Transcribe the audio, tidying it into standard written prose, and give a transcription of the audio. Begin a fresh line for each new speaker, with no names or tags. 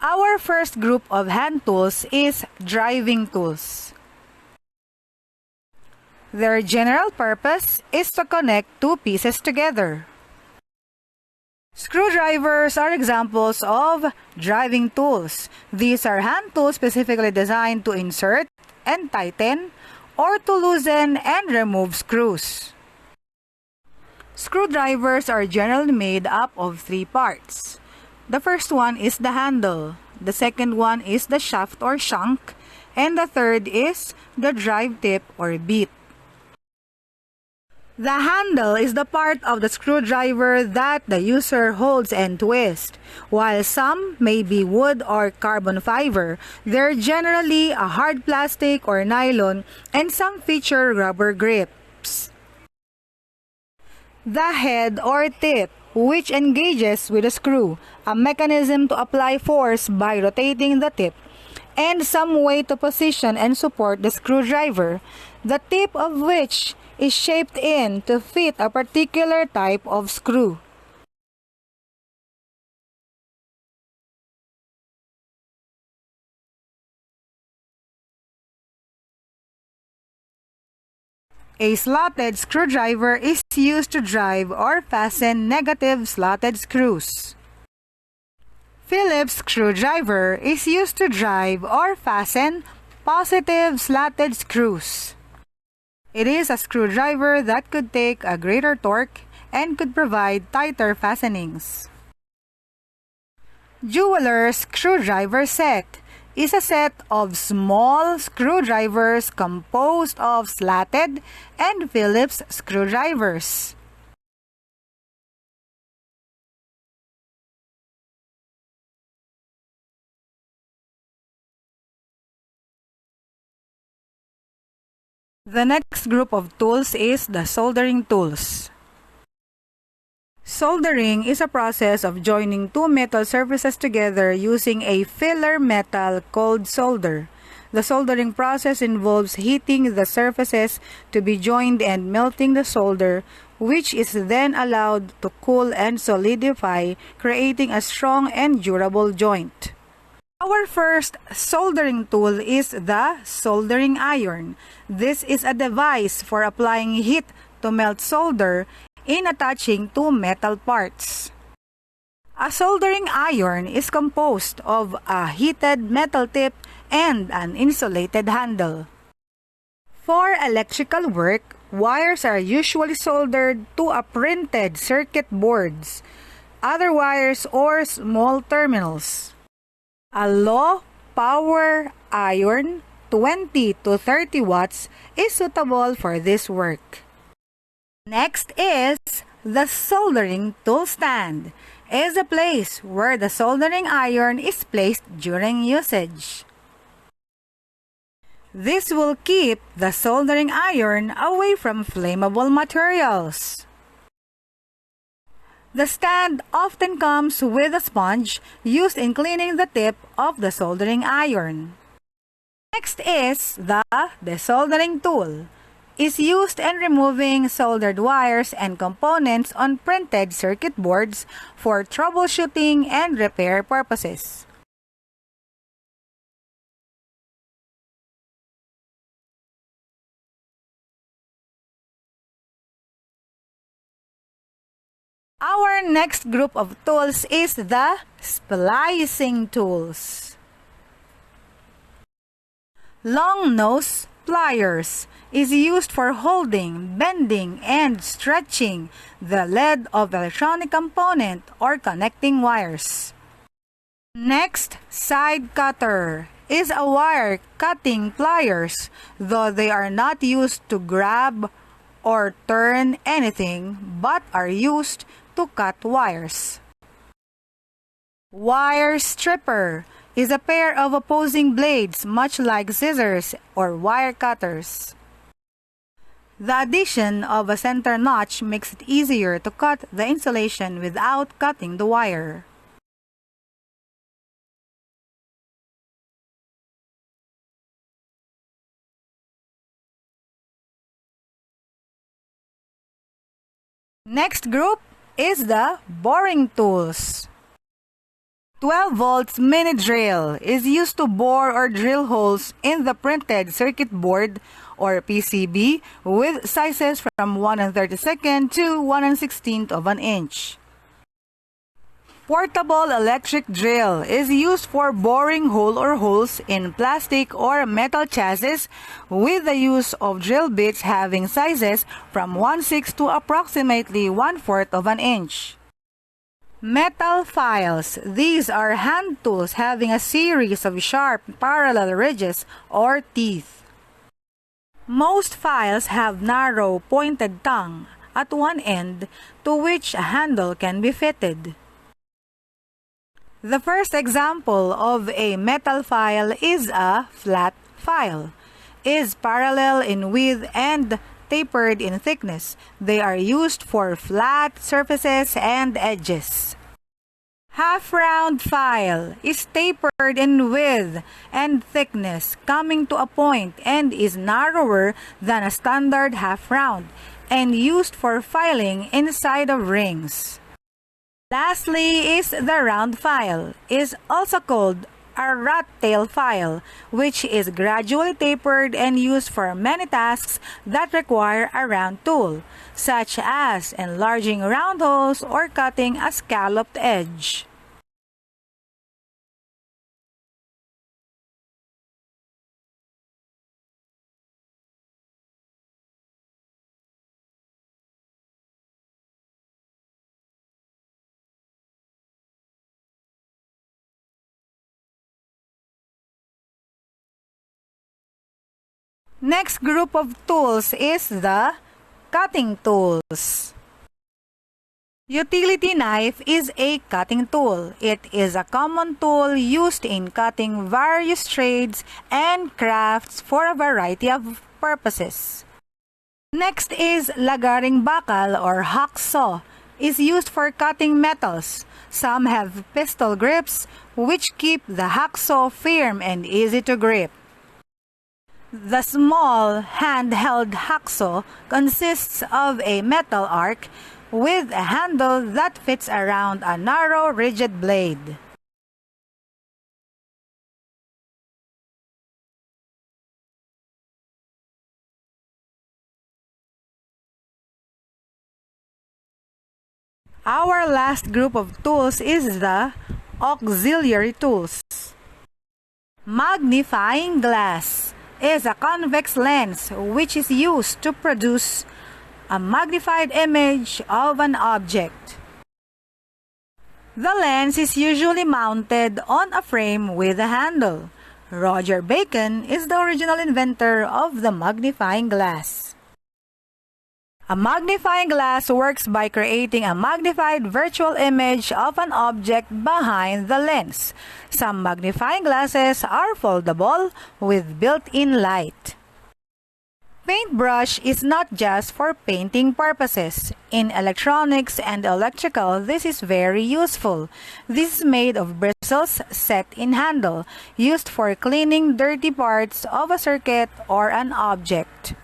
Our first group of hand tools is driving tools. Their general purpose is to connect two pieces together. Screwdrivers are examples of driving tools. These are hand tools specifically designed to insert and tighten or to loosen and remove screws. Screwdrivers are generally made up of three parts. The first one is the handle, the second one is the shaft or shank, and the third is the drive tip or bit. The handle is the part of the screwdriver that the user holds and twists. While some may be wood or carbon fiber, they're generally a hard plastic or nylon, and some feature rubber grips. The head or tip, which engages with a screw, a mechanism to apply force by rotating the tip, and some way to position and support the screwdriver, the tip of which is shaped in to fit a particular type of screw. A slotted screwdriver is used to drive or fasten negative slotted screws. Phillips screwdriver is used to drive or fasten positive slotted screws. It is a screwdriver that could take a greater torque and could provide tighter fastenings. Jeweler's screwdriver set is a set of small screwdrivers composed of slotted and Phillips screwdrivers. The next group of tools is the soldering tools. Soldering is a process of joining two metal surfaces together using a filler metal called solder. The soldering process involves heating the surfaces to be joined and melting the solder, which is then allowed to cool and solidify, creating a strong and durable joint. Our first soldering tool is the soldering iron. This is a device for applying heat to melt solder in attaching two metal parts. A soldering iron is composed of a heated metal tip and an insulated handle. For electrical work, wires are usually soldered to a printed circuit boards, other wires or small terminals. A low power iron, 20 to 30 watts, is suitable for this work. Next is the soldering tool stand. It is a place where the soldering iron is placed during usage. This will keep the soldering iron away from flammable materials. The stand often comes with a sponge used in cleaning the tip of the soldering iron. Next is the desoldering tool. It is used in removing soldered wires and components on printed circuit boards for troubleshooting and repair purposes. Our next group of tools is the splicing tools. Long nose pliers is used for holding, bending, and stretching the lead of electronic component or connecting wires. Next, side cutter is a wire cutting pliers, though they are not used to grab or turn anything but are used to cut wires. Wire stripper is a pair of opposing blades much like scissors or wire cutters. The addition of a center notch makes it easier to cut the insulation without cutting the wire. Next group is the boring tools. 12 volts mini drill is used to bore or drill holes in the printed circuit board or PCB with sizes from 1/32 to 1/16 of an inch. Portable electric drill is used for boring hole or holes in plastic or metal chassis with the use of drill bits having sizes from 1/6 to approximately 1/4 of an inch. Metal files. These are hand tools having a series of sharp parallel ridges or teeth. Most files have narrow pointed tongue at one end to which a handle can be fitted. The first example of a metal file is a flat file. Is parallel in width and tapered in thickness. They are used for flat surfaces and edges. Half-round file is tapered in width and thickness, coming to a point and is narrower than a standard half-round and used for filing inside of rings. Lastly is the round file, is also called a rat tail file, which is gradually tapered and used for many tasks that require a round tool, such as enlarging round holes or cutting a scalloped edge. Next group of tools is the cutting tools. Utility knife is a cutting tool. It is a common tool used in cutting various trades and crafts for a variety of purposes. Next is lagaring bakal or hacksaw. Is used for cutting metals. Some have pistol grips which keep the hacksaw firm and easy to grip. The small handheld hacksaw consists of a metal arc with a handle that fits around a narrow, rigid blade. Our last group of tools is the auxiliary tools. Magnifying glass is a convex lens which is used to produce a magnified image of an object. The lens is usually mounted on a frame with a handle. Roger Bacon is the original inventor of the magnifying glass. A magnifying glass works by creating a magnified virtual image of an object behind the lens. Some magnifying glasses are foldable with built-in light. Paintbrush is not just for painting purposes. In electronics and electrical, this is very useful. This is made of bristles set in handle, used for cleaning dirty parts of a circuit or an object.